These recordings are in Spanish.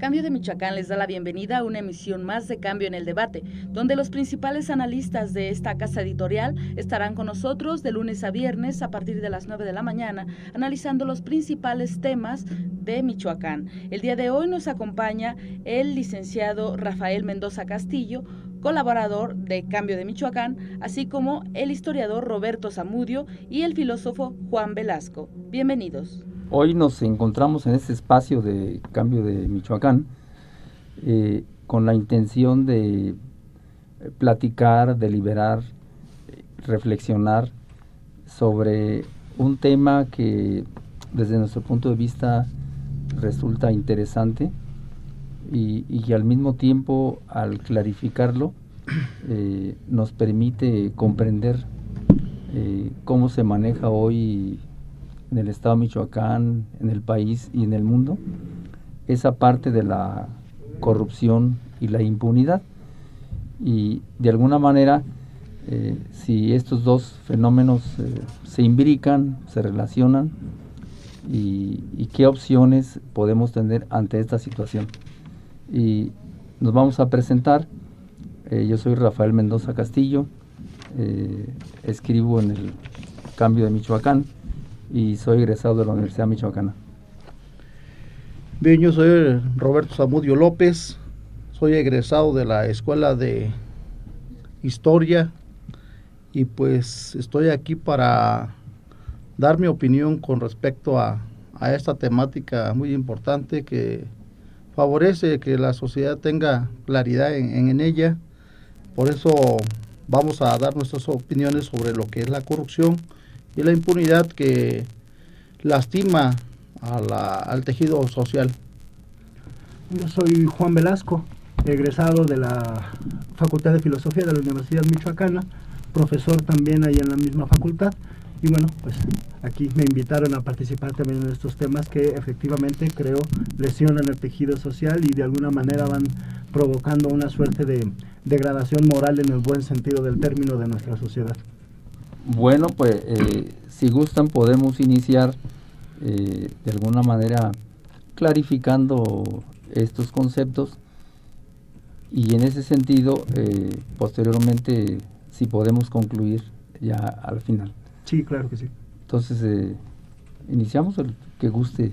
Cambio de Michoacán les da la bienvenida a una emisión más de Cambio en el Debate, donde los principales analistas de esta casa editorial estarán con nosotros de lunes a viernes a partir de las 9 de la mañana, analizando los principales temas de Michoacán. El día de hoy nos acompaña el licenciado Rafael Mendoza Castillo, colaborador de Cambio de Michoacán, así como el historiador Roberto Zamudio y el filósofo Juan Velasco. Bienvenidos. Hoy nos encontramos en este espacio de Cambio de Michoacán con la intención de platicar, deliberar, reflexionar sobre un tema que desde nuestro punto de vista resulta interesante y que al mismo tiempo, al clarificarlo, nos permite comprender cómo se maneja hoy en el estado de Michoacán, en el país y en el mundo, esa parte de la corrupción y la impunidad. Y de alguna manera, si estos dos fenómenos se imbrican, se relacionan, y qué opciones podemos tener ante esta situación. Y nos vamos a presentar. Yo soy Rafael Mendoza Castillo, escribo en el Cambio de Michoacán, y soy egresado de la Universidad Michoacana. Bien, yo soy Roberto Zamudio López, soy egresado de la Escuela de Historia y pues estoy aquí para dar mi opinión con respecto a esta temática muy importante que favorece que la sociedad tenga claridad en ella. Por eso vamos a dar nuestras opiniones sobre lo que es la corrupción y la impunidad que lastima al tejido social. Yo soy Juan Velasco, egresado de la Facultad de Filosofía de la Universidad Michoacana, profesor también ahí en la misma facultad, y bueno, pues aquí me invitaron a participar también en estos temas que efectivamente creo lesionan el tejido social y de alguna manera van provocando una suerte de degradación moral en el buen sentido del término de nuestra sociedad. Bueno, pues si gustan podemos iniciar de alguna manera clarificando estos conceptos y en ese sentido posteriormente si podemos concluir ya al final. Sí, claro que sí. Entonces iniciamos, el que guste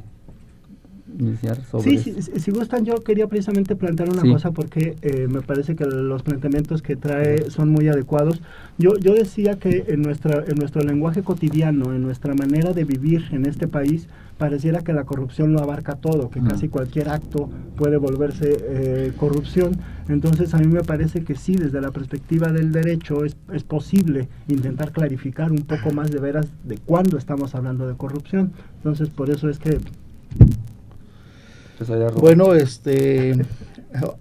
iniciar sobre sí, si gustan, yo quería precisamente plantear una cosa porque me parece que los planteamientos que trae son muy adecuados. Yo decía que en nuestro lenguaje cotidiano, en nuestra manera de vivir en este país, pareciera que la corrupción lo abarca todo, que casi cualquier acto puede volverse corrupción. Entonces a mí me parece que sí, desde la perspectiva del derecho es posible intentar clarificar un poco más de veras de cuándo estamos hablando de corrupción. Entonces por eso es que... Bueno,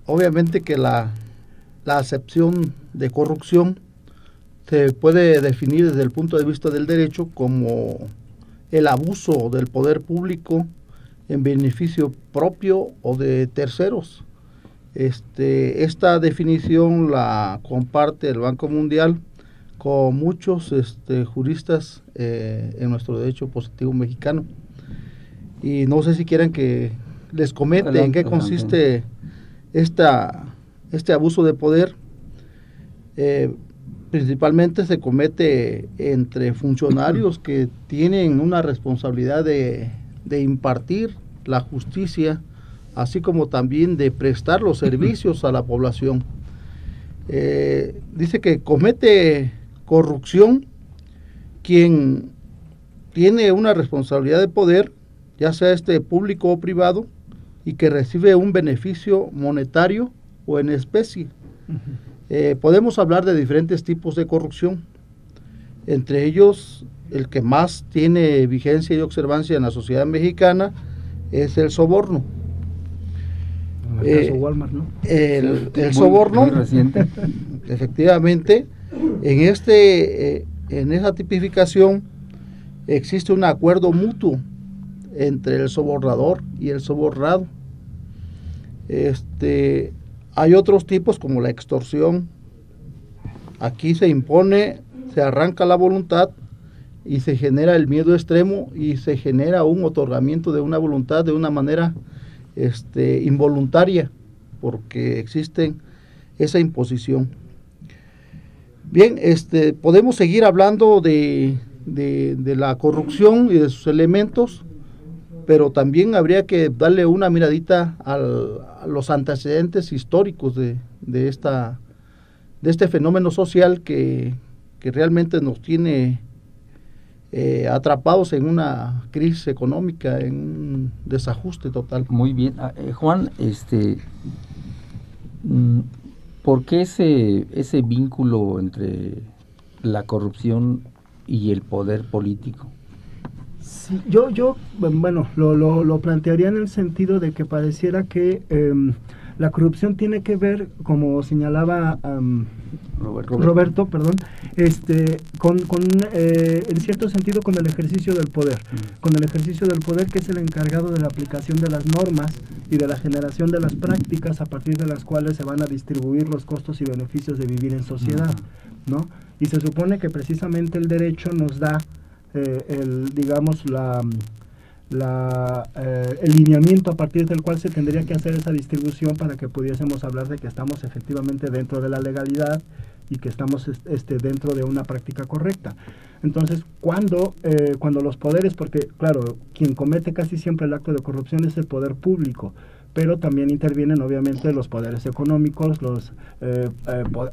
obviamente que la acepción de corrupción se puede definir desde el punto de vista del derecho como el abuso del poder público en beneficio propio o de terceros. Esta definición la comparte el Banco Mundial con muchos juristas en nuestro derecho positivo mexicano. Y no sé si quieren que les comente en qué consiste este abuso de poder. Principalmente se comete entre funcionarios que tienen una responsabilidad de impartir la justicia, así como también de prestar los servicios a la población. Dice que comete corrupción quien tiene una responsabilidad de poder, ya sea público o privado, y que recibe un beneficio monetario o en especie. Podemos hablar de diferentes tipos de corrupción, entre ellos el que más tiene vigencia y observancia en la sociedad mexicana es el soborno. El caso Walmart, ¿no? El soborno, muy reciente. Efectivamente, en esa tipificación existe un acuerdo mutuo entre el sobornador y el sobornado. Hay otros tipos como la extorsión. Aquí se impone, se arranca la voluntad y se genera el miedo extremo y se genera un otorgamiento de una voluntad de una manera involuntaria, porque existe esa imposición. Bien, podemos seguir hablando de la corrupción y de sus elementos, pero también habría que darle una miradita a los antecedentes históricos de este fenómeno social que realmente nos tiene atrapados en una crisis económica, en un desajuste total. Muy bien. Juan, ¿por qué ese vínculo entre la corrupción y el poder político? Sí, yo bueno, lo plantearía en el sentido de que pareciera que la corrupción tiene que ver, como señalaba Roberto, perdón, en cierto sentido con el ejercicio del poder, con el ejercicio del poder, que es el encargado de la aplicación de las normas y de la generación de las prácticas a partir de las cuales se van a distribuir los costos y beneficios de vivir en sociedad, ¿no? Y se supone que precisamente el derecho nos da el lineamiento a partir del cual se tendría que hacer esa distribución para que pudiésemos hablar de que estamos efectivamente dentro de la legalidad y que estamos dentro de una práctica correcta. Entonces, cuando los poderes, porque claro, quien comete casi siempre el acto de corrupción es el poder público, pero también intervienen obviamente los poderes económicos,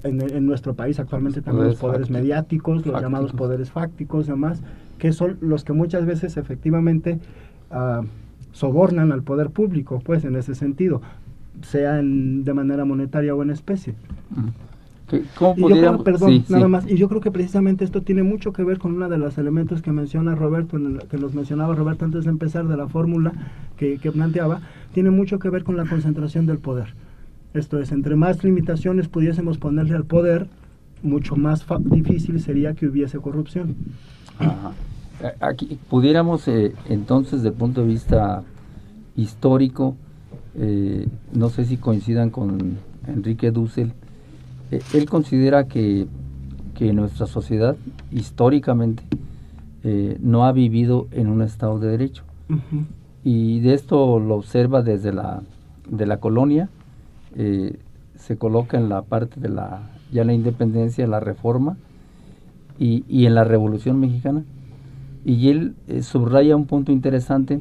en nuestro país actualmente también los poderes mediáticos, los llamados poderes fácticos, demás, que son los que muchas veces efectivamente sobornan al poder público, pues en ese sentido, sea de manera monetaria o en especie. Y yo creo que precisamente esto tiene mucho que ver con uno de los elementos que menciona Roberto, que nos mencionaba Roberto antes de empezar, de la fórmula que planteaba, tiene mucho que ver con la concentración del poder. Esto es, entre más limitaciones pudiésemos ponerle al poder, mucho más difícil sería que hubiese corrupción. Ajá. Aquí pudiéramos entonces, desde el punto de vista histórico, no sé si coincidan con Enrique Dussel, él considera que nuestra sociedad históricamente no ha vivido en un Estado de Derecho. Uh-huh. Y de esto lo observa desde de la colonia, se coloca en la parte de ya la independencia, la reforma y en la Revolución Mexicana. Y él subraya un punto interesante,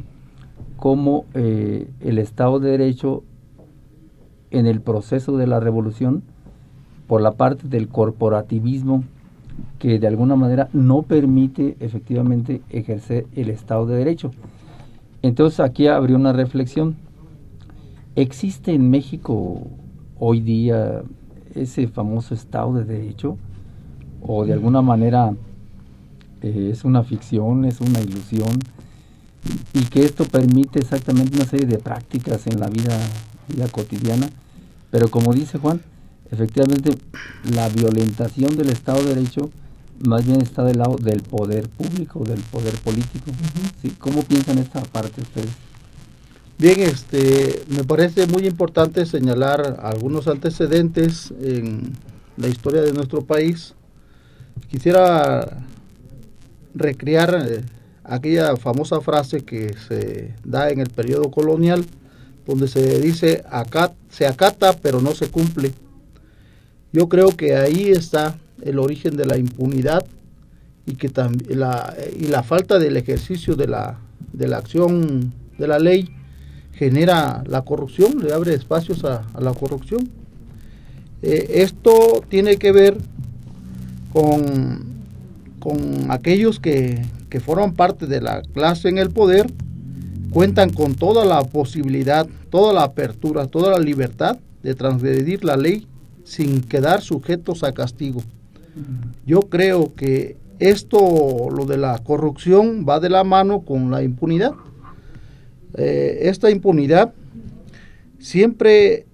cómo el Estado de Derecho en el proceso de la revolución, por la parte del corporativismo, que de alguna manera no permite efectivamente ejercer el Estado de Derecho. Entonces aquí abrió una reflexión. ¿Existe en México hoy día ese famoso Estado de Derecho? ¿O de alguna manera es una ficción, es una ilusión? Y que esto permite exactamente una serie de prácticas en la vida cotidiana. Pero como dice Juan, efectivamente la violentación del Estado de Derecho más bien está del lado del poder público, del poder político. Uh-huh. ¿Sí? ¿Cómo piensan esta parte ustedes? Bien, me parece muy importante señalar algunos antecedentes en la historia de nuestro país. Quisiera recrear aquella famosa frase que se da en el periodo colonial, donde se dice, se acata pero no se cumple. Yo creo que ahí está el origen de la impunidad y que la falta del ejercicio de la acción de la ley genera la corrupción, le abre espacios a la corrupción. Esto tiene que ver con aquellos que forman parte de la clase en el poder, cuentan con toda la posibilidad, toda la apertura, toda la libertad de transgredir la ley sin quedar sujetos a castigo. Yo creo que lo de la corrupción va de la mano con la impunidad. Esta impunidad siempre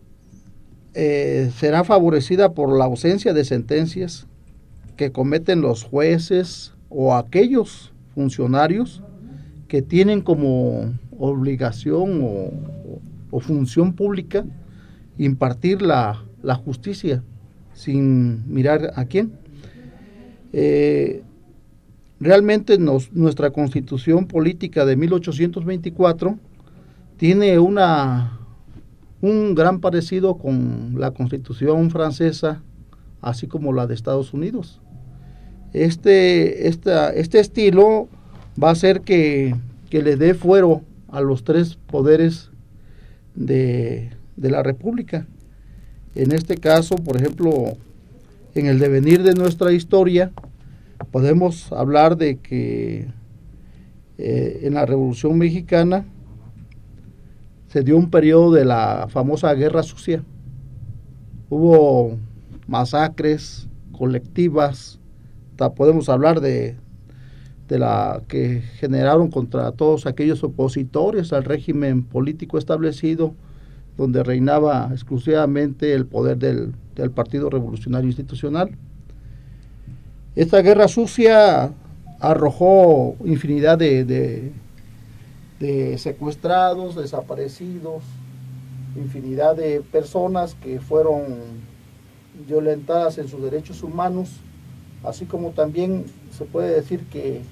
será favorecida por la ausencia de sentencias que cometen los jueces o aquellos funcionarios que tienen como obligación o función pública impartir la justicia sin mirar a quién. Realmente nuestra Constitución Política de 1824 tiene una un gran parecido con la Constitución francesa, así como la de Estados Unidos. Este estilo va a hacer que le dé fuero a los tres poderes de la República. En este caso, por ejemplo, en el devenir de nuestra historia, podemos hablar de que en la Revolución Mexicana se dio un periodo de la famosa Guerra Sucia. Hubo masacres colectivas, podemos hablar de la que generaron contra todos aquellos opositores al régimen político establecido, donde reinaba exclusivamente el poder del Partido Revolucionario Institucional. Esta guerra sucia arrojó infinidad de secuestrados, desaparecidos, infinidad de personas que fueron violentadas en sus derechos humanos, así como también se puede decir que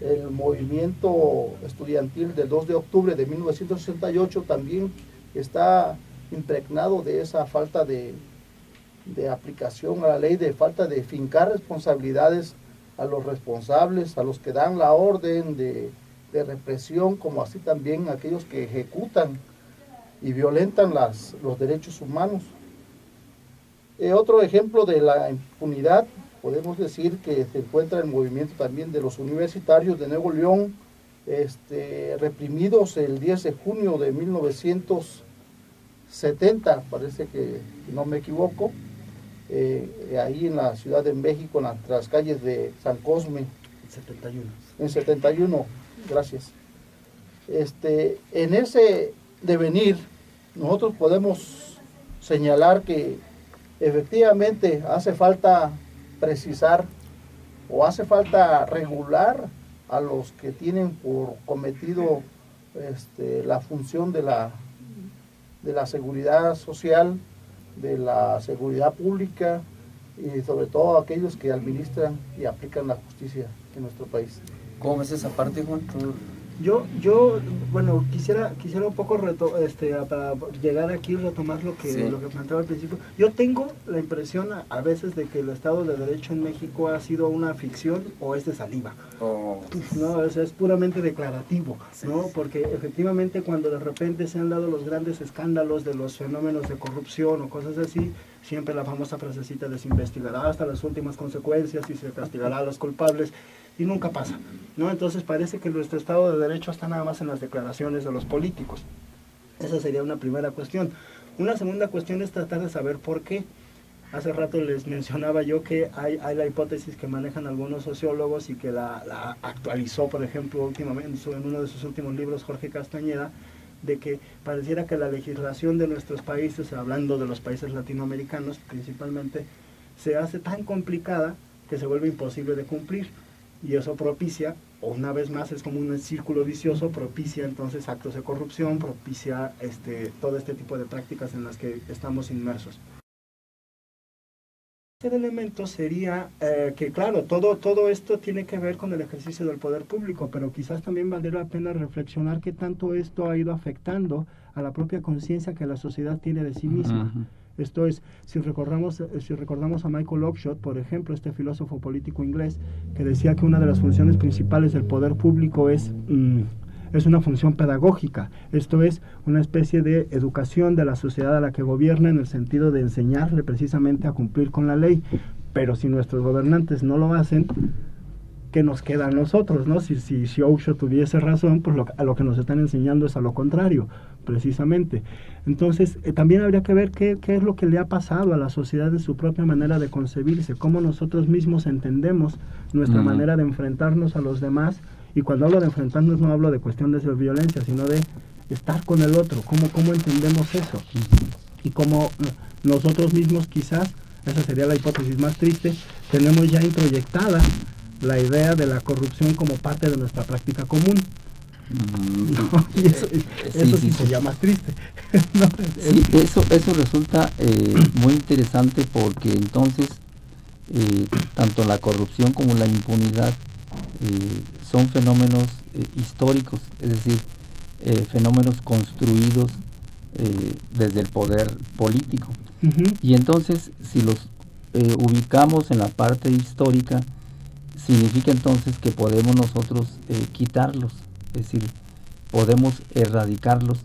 el movimiento estudiantil del 2 de octubre de 1968 también está impregnado de esa falta de aplicación a la ley, de falta de fincar responsabilidades a los responsables, a los que dan la orden de represión, como así también aquellos que ejecutan y violentan los derechos humanos. Otro ejemplo de la impunidad, podemos decir que se encuentra el movimiento también de los universitarios de Nuevo León, reprimidos el 10 de junio de 1970, parece que no me equivoco, ahí en la Ciudad de México, en las calles de San Cosme. 71. En 71, gracias. En ese devenir, nosotros podemos señalar que efectivamente hace falta precisar o hace falta regular a los que tienen por cometido la función de la seguridad social, de la seguridad pública y sobre todo aquellos que administran y aplican la justicia en nuestro país. ¿Cómo ves esa parte, Juan? Yo bueno, quisiera un poco para llegar aquí y retomar lo que planteaba al principio. Yo tengo la impresión a veces de que el Estado de Derecho en México ha sido una ficción o es de saliva. No, es puramente declarativo, ¿no? Porque efectivamente cuando de repente se han dado los grandes escándalos de los fenómenos de corrupción o cosas así, siempre la famosa frasecita de se investigará hasta las últimas consecuencias y se castigará a los culpables, y nunca pasa, ¿no? Entonces parece que nuestro Estado de Derecho está nada más en las declaraciones de los políticos. Esa sería una primera cuestión. Una segunda cuestión es tratar de saber por qué. Hace rato les mencionaba yo que hay la hipótesis que manejan algunos sociólogos y que la actualizó, por ejemplo, últimamente en uno de sus últimos libros Jorge Castañeda, de que pareciera que la legislación de nuestros países, hablando de los países latinoamericanos principalmente, se hace tan complicada que se vuelve imposible de cumplir. Y eso propicia, o una vez más es como un círculo vicioso, propicia entonces actos de corrupción, propicia todo este tipo de prácticas en las que estamos inmersos. El elemento sería que claro, todo esto tiene que ver con el ejercicio del poder público, pero quizás también valdría la pena reflexionar qué tanto esto ha ido afectando a la propia conciencia que la sociedad tiene de sí misma. Esto es, si recordamos a Michael Oakeshott, por ejemplo, este filósofo político inglés, que decía que una de las funciones principales del poder público es una función pedagógica, esto es, una especie de educación de la sociedad a la que gobierna en el sentido de enseñarle precisamente a cumplir con la ley, pero si nuestros gobernantes no lo hacen, ¿qué nos queda a nosotros, no? Si Oakeshott tuviese razón, pues a lo que nos están enseñando es a lo contrario, precisamente. Entonces, también habría que ver qué es lo que le ha pasado a la sociedad en su propia manera de concebirse, cómo nosotros mismos entendemos nuestra manera de enfrentarnos a los demás, y cuando hablo de enfrentarnos no hablo de cuestión de violencia, sino de estar con el otro, cómo entendemos eso, y cómo nosotros mismos quizás, esa sería la hipótesis más triste, tenemos ya introyectada la idea de la corrupción como parte de nuestra práctica común. No, y eso sí sería más triste. No, sí, eso resulta muy interesante porque entonces tanto la corrupción como la impunidad son fenómenos históricos, es decir, fenómenos construidos desde el poder político. Uh-huh. Y entonces, si los ubicamos en la parte histórica, significa entonces que podemos nosotros quitarlos, es decir, podemos erradicarlos,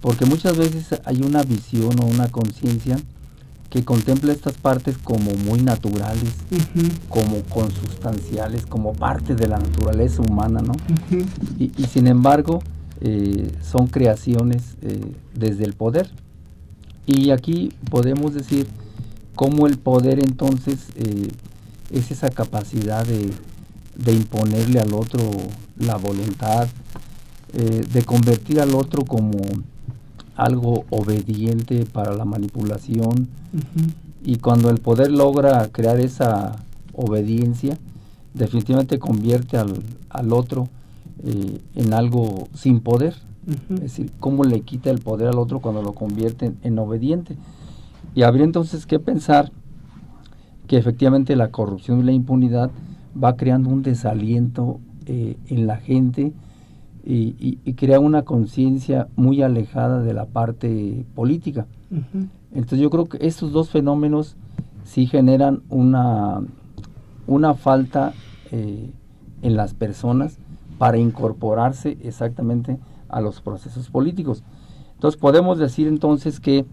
porque muchas veces hay una visión o una conciencia que contempla estas partes como muy naturales, uh-huh, como consustanciales, como parte de la naturaleza humana, ¿no? uh-huh. Y sin embargo, son creaciones desde el poder. Y aquí podemos decir cómo el poder entonces es esa capacidad de imponerle al otro la voluntad, de convertir al otro como algo obediente para la manipulación. Uh-huh. Y cuando el poder logra crear esa obediencia, definitivamente convierte al otro en algo sin poder. Uh-huh. Es decir, cómo le quita el poder al otro cuando lo convierte en obediente. Y habría entonces que pensar que efectivamente la corrupción y la impunidad va creando un desaliento en la gente y crea una conciencia muy alejada de la parte política. Uh-huh. Entonces yo creo que estos dos fenómenos sí generan una falta en las personas para incorporarse exactamente a los procesos políticos. Entonces podemos decir entonces que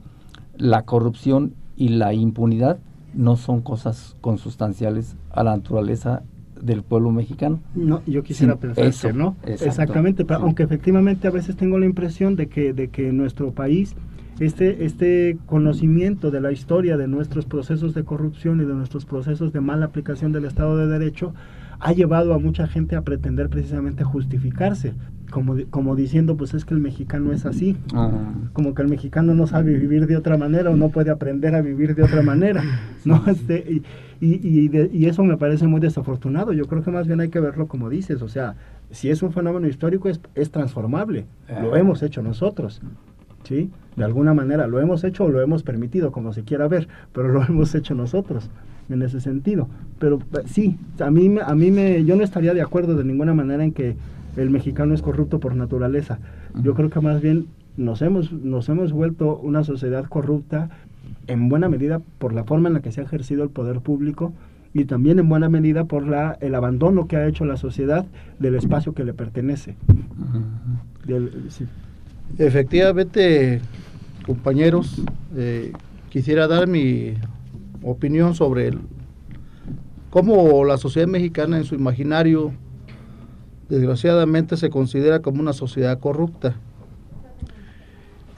la corrupción y la impunidad no son cosas consustanciales a la naturaleza del pueblo mexicano. No, yo quisiera pensar eso, que no. exacto, Exactamente, pero sí. Aunque efectivamente a veces tengo la impresión de que en nuestro país este conocimiento de la historia de nuestros procesos de corrupción y de nuestros procesos de mala aplicación del Estado de Derecho ha llevado a mucha gente a pretender precisamente justificarse, como diciendo, pues es que el mexicano es así, como que el mexicano no sabe vivir de otra manera o no puede aprender a vivir de otra manera, ¿no? Y eso me parece muy desafortunado. Yo creo que más bien hay que verlo como dices, o sea, si es un fenómeno histórico es transformable, lo hemos hecho nosotros, ¿sí? De alguna manera lo hemos hecho o lo hemos permitido, como se quiera ver, pero lo hemos hecho nosotros en ese sentido. Pero sí, yo no estaría de acuerdo de ninguna manera en que el mexicano es corrupto por naturaleza. Yo creo que más bien nos hemos vuelto una sociedad corrupta en buena medida por la forma en la que se ha ejercido el poder público y también en buena medida por el abandono que ha hecho la sociedad del espacio que le pertenece. Sí. Efectivamente, compañeros, quisiera dar mi opinión sobre cómo la sociedad mexicana en su imaginario desgraciadamente se considera como una sociedad corrupta.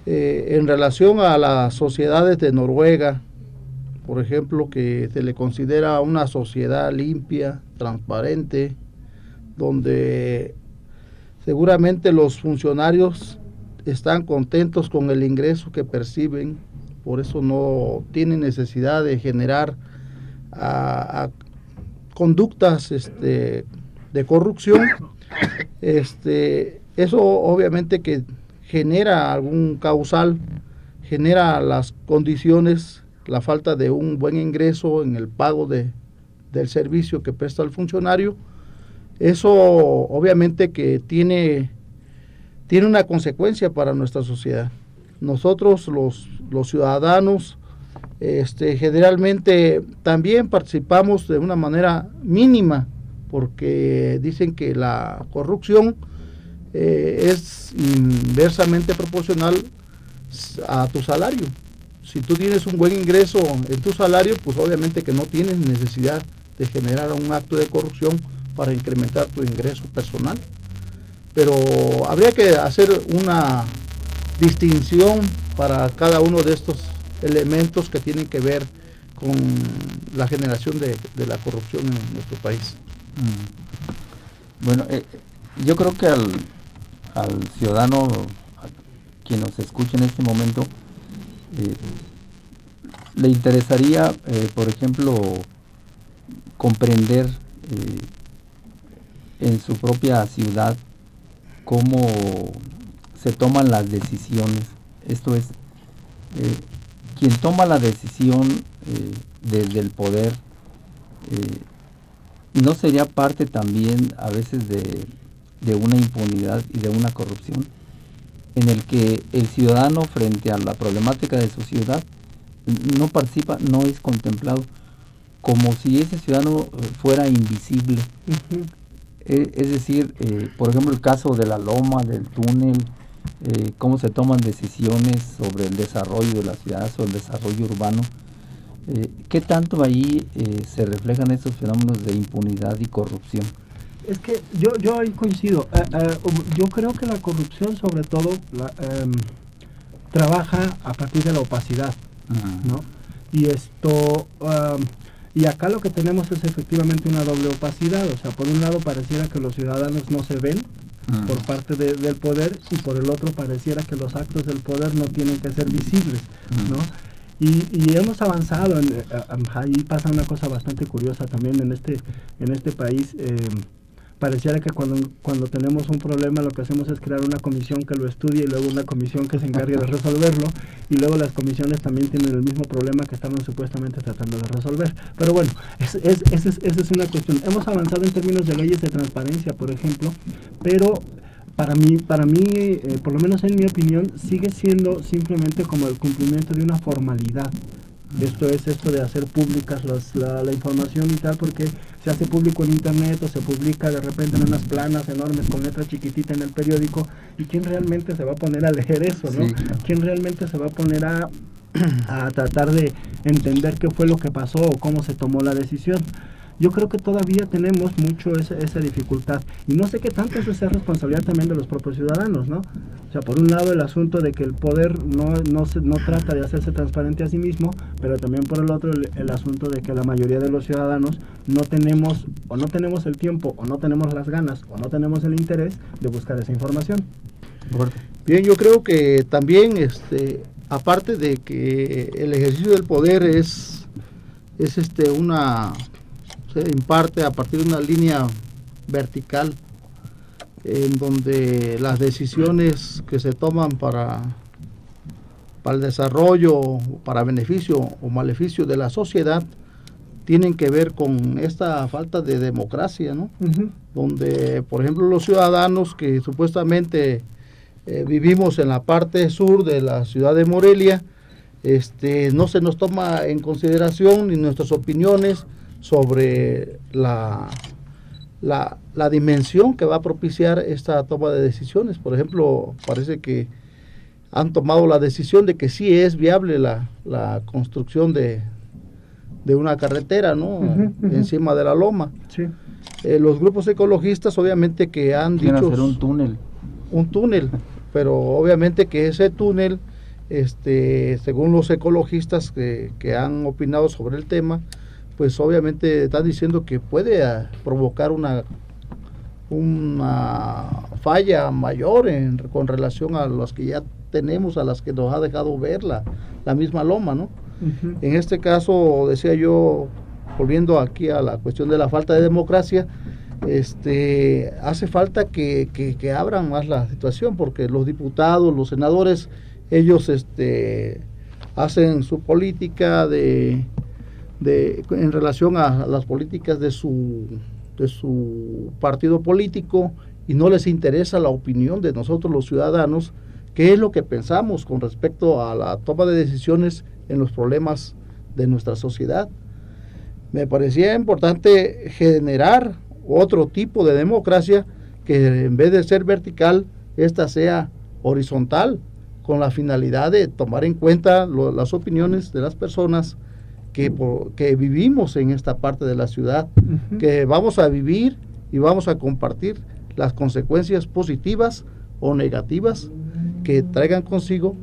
En relación a las sociedades de Noruega, por ejemplo, que se le considera una sociedad limpia, transparente, donde seguramente los funcionarios están contentos con el ingreso que perciben, por eso no tienen necesidad de generar conductas de corrupción. Eso obviamente que genera algún causal, genera las condiciones, la falta de un buen ingreso en el pago del servicio que presta el funcionario. Eso obviamente que tiene una consecuencia para nuestra sociedad. Nosotros los ciudadanos generalmente también participamos de una manera mínima, porque dicen que la corrupción es inversamente proporcional a tu salario. Si tú tienes un buen ingreso en tu salario, pues obviamente que no tienes necesidad de generar un acto de corrupción para incrementar tu ingreso personal. Pero habría que hacer una distinción para cada uno de estos elementos que tienen que ver con la generación de la corrupción en nuestro país. Bueno, yo creo que al ciudadano, a quien nos escucha en este momento, le interesaría, por ejemplo, comprender en su propia ciudad cómo se toman las decisiones. Esto es, quien toma la decisión desde el poder, ¿no sería parte también a veces de una impunidad y de una corrupción? en el que el ciudadano frente a la problemática de su ciudad no participa, no es contemplado, como si ese ciudadano fuera invisible. Ujú. Es decir, por ejemplo, el caso de la loma, del túnel, cómo se toman decisiones sobre el desarrollo de la ciudad, sobre el desarrollo urbano. ¿Qué tanto ahí se reflejan estos fenómenos de impunidad y corrupción? Es que yo ahí coincido. Yo creo que la corrupción sobre todo trabaja a partir de la opacidad, ¿no? Y y acá lo que tenemos es efectivamente una doble opacidad. O sea, por un lado pareciera que los ciudadanos no se ven por parte del poder, y por el otro pareciera que los actos del poder no tienen que ser visibles, ¿no? Y hemos avanzado, ahí pasa una cosa bastante curiosa también en este país. Pareciera que cuando tenemos un problema lo que hacemos es crear una comisión que lo estudie y luego una comisión que se encargue de resolverlo, y luego las comisiones también tienen el mismo problema que estaban supuestamente tratando de resolver. Pero bueno, esa es una cuestión. Hemos avanzado en términos de leyes de transparencia, por ejemplo, pero para mí, por lo menos en mi opinión, sigue siendo simplemente como el cumplimiento de una formalidad. Esto de hacer públicas la información y tal, porque se hace público en internet o se publica de repente en unas planas enormes con letra chiquitita en el periódico, y ¿quién realmente se va a poner a leer eso, no? Sí, claro. ¿Quién realmente se va a poner a tratar de entender qué fue lo que pasó o cómo se tomó la decisión? Yo creo que todavía tenemos mucho esa dificultad, y no sé qué tanto eso sea responsabilidad también de los propios ciudadanos, ¿no? O sea, por un lado el asunto de que el poder no trata de hacerse transparente a sí mismo, pero también por el otro el asunto de que la mayoría de los ciudadanos no tenemos el tiempo, o no tenemos las ganas, o no tenemos el interés de buscar esa información. Bien, yo creo que también, aparte de que el ejercicio del poder se imparte a partir de una línea vertical, en donde las decisiones que se toman para el desarrollo, para beneficio o maleficio de la sociedad, tienen que ver con esta falta de democracia, ¿no? Uh-huh. Donde, por ejemplo, los ciudadanos que supuestamente vivimos en la parte sur de la ciudad de Morelia, no se nos toma en consideración ni nuestras opiniones sobre la dimensión que va a propiciar esta toma de decisiones. Por ejemplo, parece que han tomado la decisión de que sí es viable la construcción de una carretera, ¿no? Uh-huh, uh-huh. Encima de la loma. Sí. Los grupos ecologistas obviamente que han Quieren dicho hacer un túnel. Un túnel, pero obviamente que ese túnel, según los ecologistas que han opinado sobre el tema, pues obviamente están diciendo que puede provocar una falla mayor con relación a las que ya tenemos, a las que nos ha dejado ver la misma loma, ¿no? Uh-huh. En este caso, decía yo, volviendo aquí a la cuestión de la falta de democracia, hace falta que abran más la situación, porque los diputados, los senadores, ellos hacen su política en relación a las políticas de su partido político, y no les interesa la opinión de nosotros los ciudadanos, qué es lo que pensamos con respecto a la toma de decisiones en los problemas de nuestra sociedad. Me parecía importante generar otro tipo de democracia, que en vez de ser vertical, esta sea horizontal, con la finalidad de tomar en cuenta las opiniones de las personas que vivimos en esta parte de la ciudad, Uh-huh. que vamos a vivir y vamos a compartir las consecuencias positivas o negativas que traigan consigo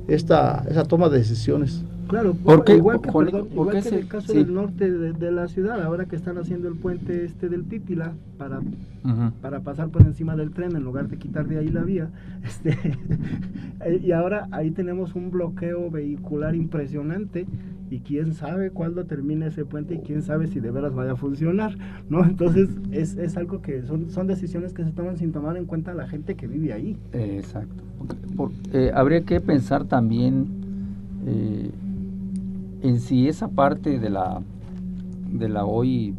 esa toma de decisiones. Claro, Porque, igual que, ¿por igual qué que en el caso sí. del norte de la ciudad, ahora que están haciendo el puente del Pípila para pasar por encima del tren en lugar de quitar de ahí la vía, y ahora ahí tenemos un bloqueo vehicular impresionante, y quién sabe cuándo termine ese puente, y quién sabe si de veras vaya a funcionar, ¿no? Entonces es algo que son decisiones que se toman sin tomar en cuenta a la gente que vive ahí. Exacto. Habría que pensar también en si esa parte de la hoy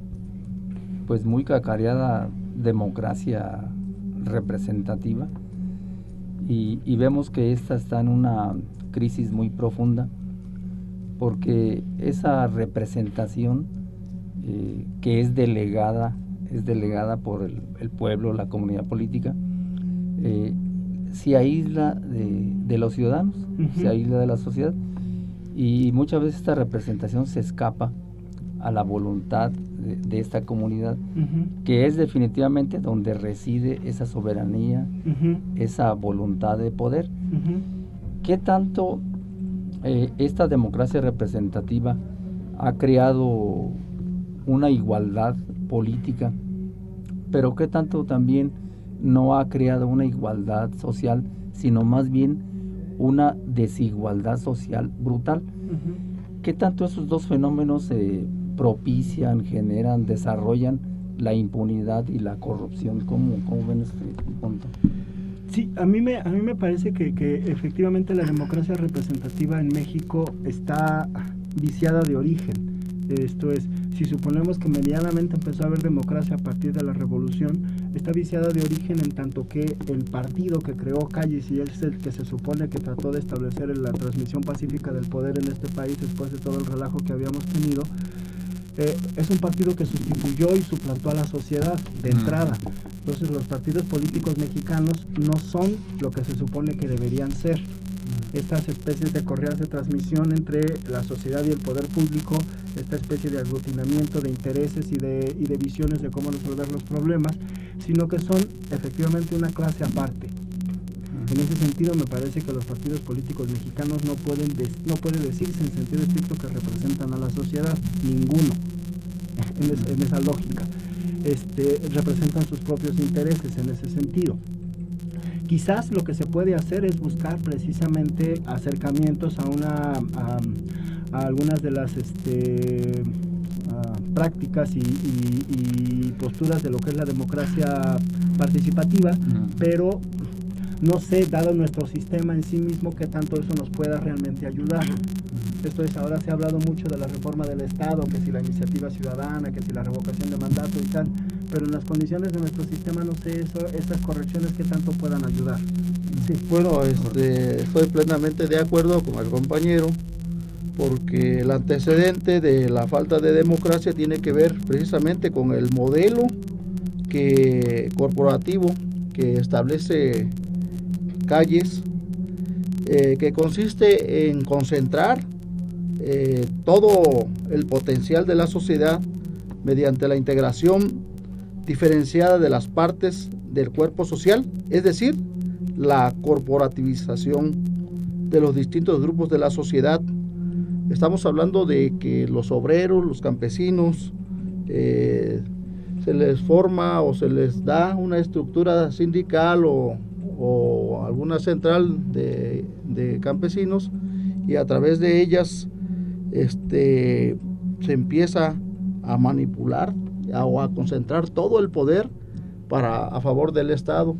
pues muy cacareada democracia representativa y vemos que esta está en una crisis muy profunda, porque esa representación que es delegada por el pueblo, la comunidad política, se aísla de los ciudadanos, se aísla de la sociedad, y muchas veces esta representación se escapa a la voluntad de esta comunidad, que es definitivamente donde reside esa soberanía, esa voluntad de poder. ¿Qué tanto esta democracia representativa ha creado una igualdad política, pero qué tanto también no ha creado una igualdad social, sino más bien una desigualdad social brutal? ¿Qué tanto esos dos fenómenos propician, generan, desarrollan la impunidad y la corrupción? ¿Cómo ven este punto? Sí, a mí me parece que efectivamente la democracia representativa en México está viciada de origen. Esto es, si suponemos que medianamente empezó a haber democracia a partir de la Revolución, está viciada de origen en tanto que el partido que creó Calles, y él es el que se supone que trató de establecer la transmisión pacífica del poder en este país después de todo el relajo que habíamos tenido, es un partido que sustituyó y suplantó a la sociedad de entrada. Entonces los partidos políticos mexicanos no son lo que se supone que deberían ser. Estas especies de correas de transmisión entre la sociedad y el poder público, esta especie de aglutinamiento de intereses y de visiones de cómo resolver los problemas, sino que son efectivamente una clase aparte. En ese sentido me parece que los partidos políticos mexicanos no puede decirse en sentido estricto que representan a la sociedad, ninguno, en esa lógica. Representan sus propios intereses en ese sentido. Quizás lo que se puede hacer es buscar precisamente acercamientos a algunas de las prácticas y posturas de lo que es la democracia participativa, pero no sé, dado nuestro sistema en sí mismo, qué tanto eso nos pueda realmente ayudar. Esto es, ahora se ha hablado mucho de la reforma del Estado, que si la iniciativa ciudadana, que si la revocación de mandato y tal, pero en las condiciones de nuestro sistema no sé esas correcciones qué tanto puedan ayudar. Sí. Bueno, estoy plenamente de acuerdo con el compañero, porque el antecedente de la falta de democracia tiene que ver precisamente con el modelo corporativo que establece Calles, que consiste en concentrar todo el potencial de la sociedad mediante la integración diferenciada de las partes del cuerpo social, es decir, la corporativización de los distintos grupos de la sociedad. Estamos hablando de que los obreros, los campesinos, se les forma o se les da una estructura sindical o alguna central de campesinos, y a través de ellas se empieza a manipular o a concentrar todo el poder a favor del Estado.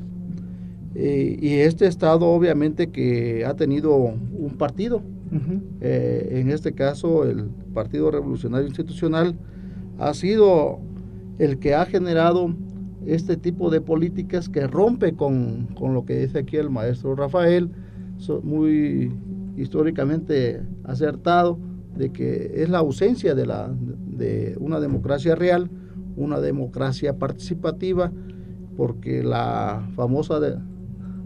Y este Estado obviamente que ha tenido un partido, en este caso el Partido Revolucionario Institucional ha sido el que ha generado este tipo de políticas que rompe con lo que dice aquí el maestro Rafael, muy históricamente acertado, de que es la ausencia de una democracia real, una democracia participativa, porque la famosa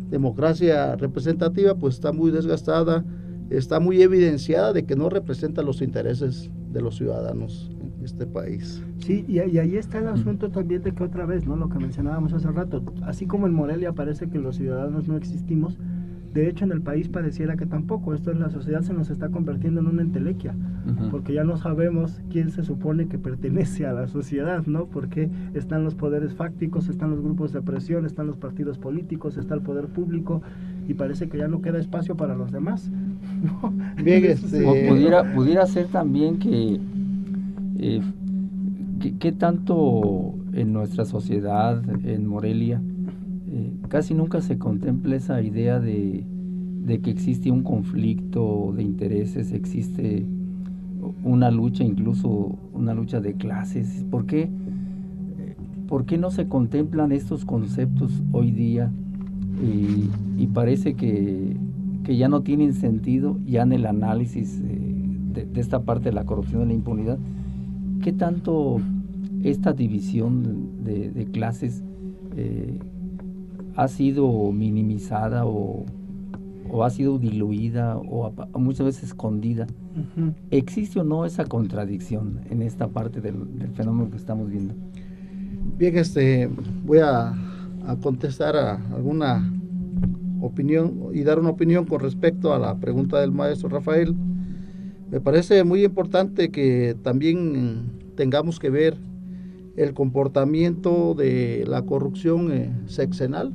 democracia representativa pues está muy desgastada, está muy evidenciada de que no representa los intereses de los ciudadanos en este país. Sí, y ahí está el asunto también de que otra vez, ¿no? Lo que mencionábamos hace rato, así como en Morelia parece que los ciudadanos no existimos, de hecho en el país pareciera que tampoco. Esto es, la sociedad se nos está convirtiendo en una entelequia, porque ya no sabemos quién se supone que pertenece a la sociedad, ¿no? Porque están los poderes fácticos, están los grupos de presión, están los partidos políticos, está el poder público, y parece que ya no queda espacio para los demás, ¿no? Bien, pudiera ser también que tanto en nuestra sociedad, en Morelia, casi nunca se contempla esa idea de que existe un conflicto de intereses, existe una lucha, incluso una lucha de clases. ¿Por qué no se contemplan estos conceptos hoy día y parece que ya no tienen sentido ya en el análisis de esta parte de la corrupción y la impunidad. ¿Qué tanto esta división de clases ha sido minimizada o ha sido diluida o muchas veces escondida? Uh-huh. ¿Existe o no esa contradicción en esta parte del fenómeno que estamos viendo? Bien, voy a contestar a alguna opinión y dar una opinión con respecto a la pregunta del maestro Rafael. Me parece muy importante que también tengamos que ver el comportamiento de la corrupción sexenal.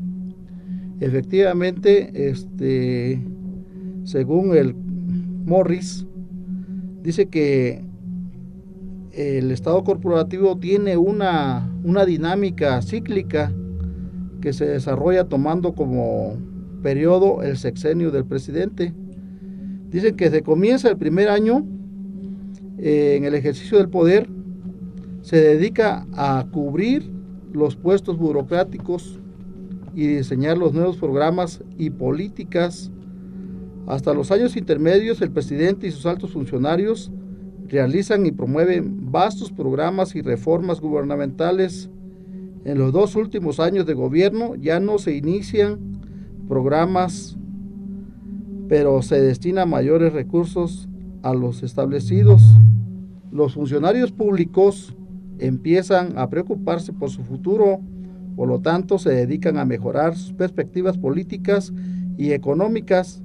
Efectivamente, según el Morris, dice que el Estado corporativo tiene una dinámica cíclica que se desarrolla tomando como periodo el sexenio del presidente. Dicen que se comienza el primer año en el ejercicio del poder, se dedica a cubrir los puestos burocráticos y diseñar los nuevos programas y políticas. Hasta los años intermedios, el presidente y sus altos funcionarios realizan y promueven vastos programas y reformas gubernamentales. En los 2 últimos años de gobierno ya no se inician programas, pero se destina mayores recursos a los establecidos. Los funcionarios públicos empiezan a preocuparse por su futuro, por lo tanto se dedican a mejorar sus perspectivas políticas y económicas,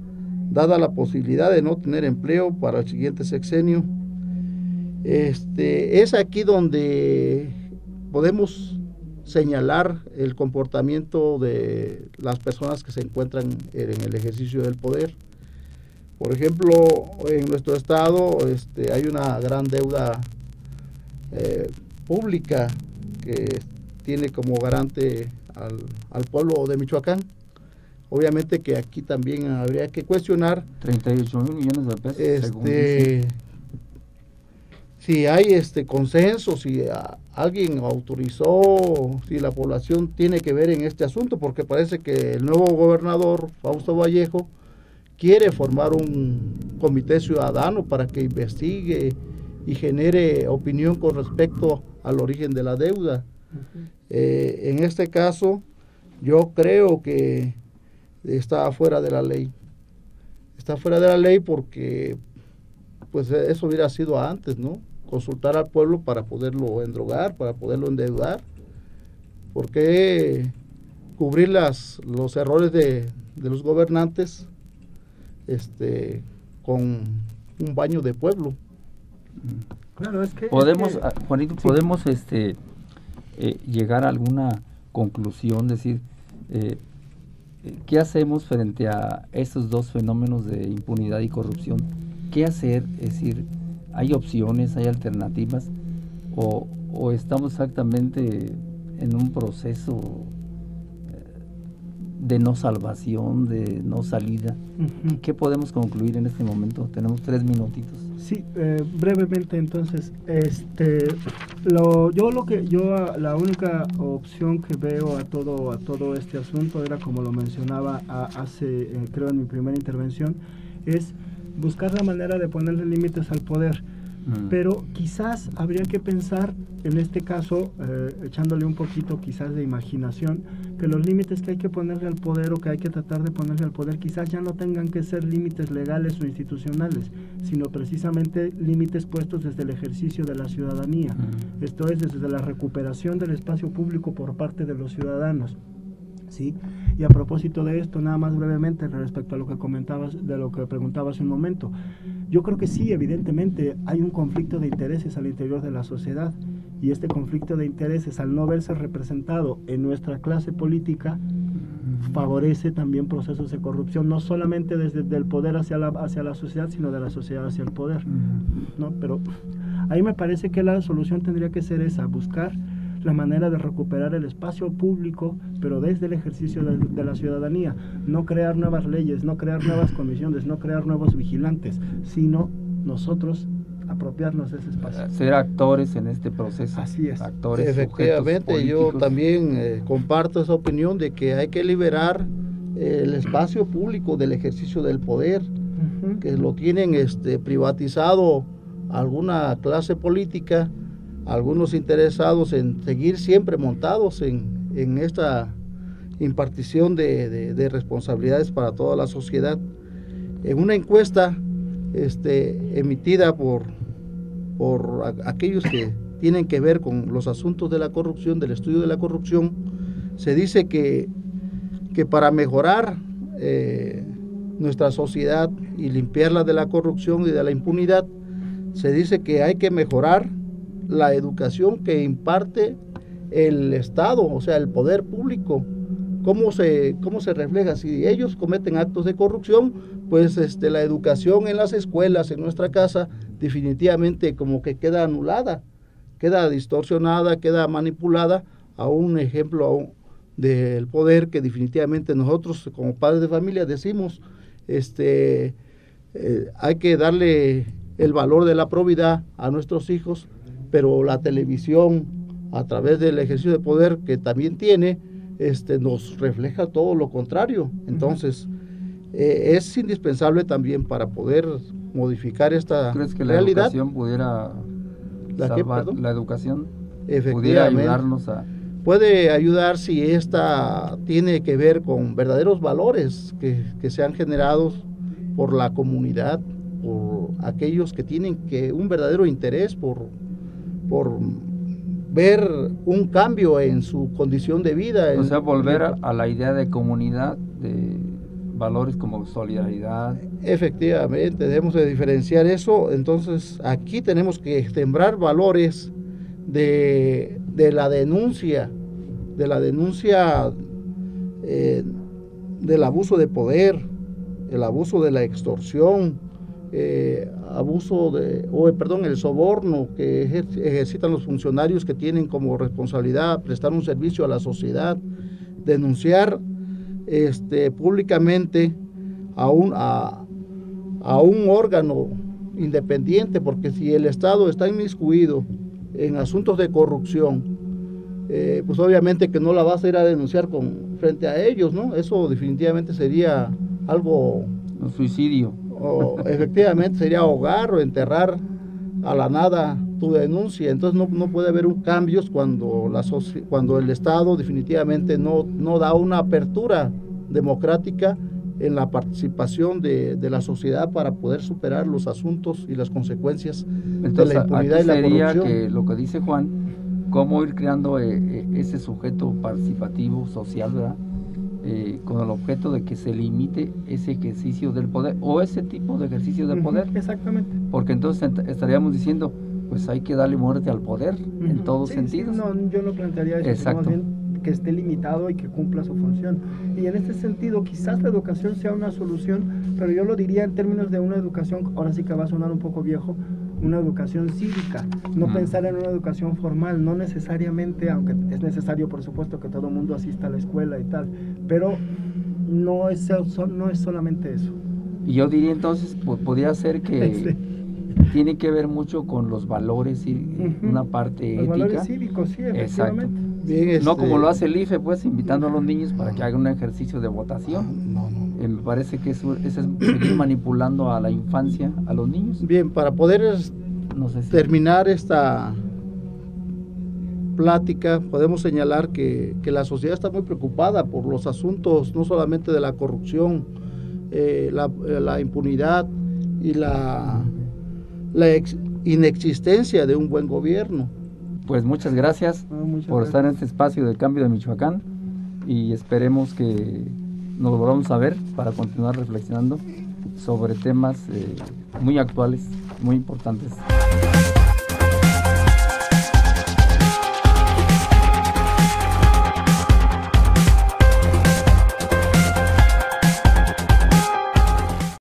dada la posibilidad de no tener empleo para el siguiente sexenio. Es aquí donde podemos señalar el comportamiento de las personas que se encuentran en el ejercicio del poder. Por ejemplo, en nuestro estado hay una gran deuda pública que tiene como garante al pueblo de Michoacán. Obviamente que aquí también habría que cuestionar 38,000 millones de pesos. Si hay consenso, si alguien autorizó, si la población tiene que ver en este asunto, porque parece que el nuevo gobernador, Fausto Vallejo, quiere formar un comité ciudadano para que investigue y genere opinión con respecto al origen de la deuda. Uh-huh. En este caso, yo creo que está fuera de la ley. Está fuera de la ley porque pues eso hubiera sido antes, ¿no? Consultar al pueblo para poderlo endrogar, para poderlo endeudar. ¿Por qué cubrir los errores de los gobernantes con un baño de pueblo? Claro, es que podemos, Juanito, sí. Podemos llegar a alguna conclusión, decir, ¿qué hacemos frente a estos dos fenómenos de impunidad y corrupción? ¿Qué hacer? Es decir, ¿hay opciones, hay alternativas? ¿O estamos exactamente en un proceso de no salvación, de no salida? Uh-huh. ¿Qué podemos concluir en este momento? Tenemos 3 minutitos. Sí, brevemente entonces, la única opción que veo a todo este asunto era, como lo mencionaba creo en mi primera intervención, es buscar la manera de ponerle límites al poder. Pero quizás habría que pensar, en este caso, echándole un poquito quizás de imaginación, que los límites que hay que ponerle al poder o que hay que tratar de ponerle al poder quizás ya no tengan que ser límites legales o institucionales, sino precisamente límites puestos desde el ejercicio de la ciudadanía. Esto es, desde la recuperación del espacio público por parte de los ciudadanos. ¿Sí? Y a propósito de esto, nada más brevemente respecto a lo que comentabas, de lo que preguntabas hace un momento, yo creo que sí, evidentemente hay un conflicto de intereses al interior de la sociedad, y este conflicto de intereses, al no verse representado en nuestra clase política, favorece también procesos de corrupción, no solamente desde el poder hacia la sociedad, sino de la sociedad hacia el poder, ¿no? Pero ahí me parece que la solución tendría que ser esa, buscar la manera de recuperar el espacio público, pero desde el ejercicio de la ciudadanía, no crear nuevas leyes, no crear nuevas comisiones, no crear nuevos vigilantes, sino nosotros apropiarnos de ese espacio. Ser actores en este proceso. Así es. Actores. Efectivamente, yo también comparto esa opinión de que hay que liberar el espacio público del ejercicio del poder, que lo tienen privatizado alguna clase política, algunos interesados en seguir siempre montados en esta impartición de responsabilidades para toda la sociedad. En una encuesta emitida por aquellos que tienen que ver con los asuntos de la corrupción, del estudio de la corrupción, se dice que para mejorar nuestra sociedad y limpiarla de la corrupción y de la impunidad, se dice que hay que mejorar la educación que imparte el Estado, o sea, el poder público. ¿Cómo se refleja? Si ellos cometen actos de corrupción, pues la educación en las escuelas, en nuestra casa, definitivamente como que queda anulada, queda distorsionada, queda manipulada a un ejemplo del poder que definitivamente nosotros como padres de familia decimos, hay que darle el valor de la probidad a nuestros hijos, pero la televisión, a través del ejercicio de poder que también tiene, nos refleja todo lo contrario. Entonces, es indispensable también para poder modificar esta realidad. ¿Crees que realidad? La educación pudiera salvar? ¿La educación pudiera ayudarnos a...? Puede ayudar si esta tiene que ver con verdaderos valores que sean generados por la comunidad, por aquellos que tienen un verdadero interés por ver un cambio en su condición de vida. O sea, volver a la idea de comunidad, de valores como solidaridad. Efectivamente, debemos de diferenciar eso. Entonces, aquí tenemos que sembrar valores de la denuncia, del abuso de poder, el abuso de la extorsión, el soborno que ejercitan los funcionarios que tienen como responsabilidad prestar un servicio a la sociedad, denunciar públicamente a un órgano independiente, porque si el Estado está inmiscuido en asuntos de corrupción, pues obviamente que no la vas a ir a denunciar frente a ellos, ¿no? Eso definitivamente sería algo... Un suicidio. Efectivamente sería ahogar o enterrar a la nada tu denuncia. Entonces no puede haber cambios cuando el Estado definitivamente no da una apertura democrática en la participación de la sociedad para poder superar los asuntos y las consecuencias. Entonces, de la impunidad y la sería corrupción. Que lo que dice Juan, cómo ir creando ese sujeto participativo social, ¿verdad? Con el objeto de que se limite ese ejercicio del poder o ese tipo de ejercicio de poder. Exactamente. Porque entonces estaríamos diciendo, pues hay que darle muerte al poder en todos sentidos. Sí, no, yo no plantearía eso, sino más bien que esté limitado y que cumpla su función. Y en este sentido, quizás la educación sea una solución, pero yo lo diría en términos de una educación, ahora sí que va a sonar un poco viejo, una educación cívica, no pensar en una educación formal, no necesariamente, aunque es necesario por supuesto que todo el mundo asista a la escuela y tal, pero no es solamente eso. Y yo diría entonces, podría ser que tiene que ver mucho con los valores y una parte los ética. Valores cívicos, sí, efectivamente. Exacto. Bien, no como lo hace el IFE, pues invitando a los niños para que hagan un ejercicio de votación. No. Me parece que eso es seguir manipulando a la infancia, a los niños. Bien, para poder terminar esta plática, podemos señalar que la sociedad está muy preocupada por los asuntos, no solamente de la corrupción, la impunidad y la inexistencia de un buen gobierno. Pues muchas gracias por estar en este espacio del cambio de Michoacán y esperemos que nos volvamos a ver para continuar reflexionando sobre temas muy actuales, muy importantes.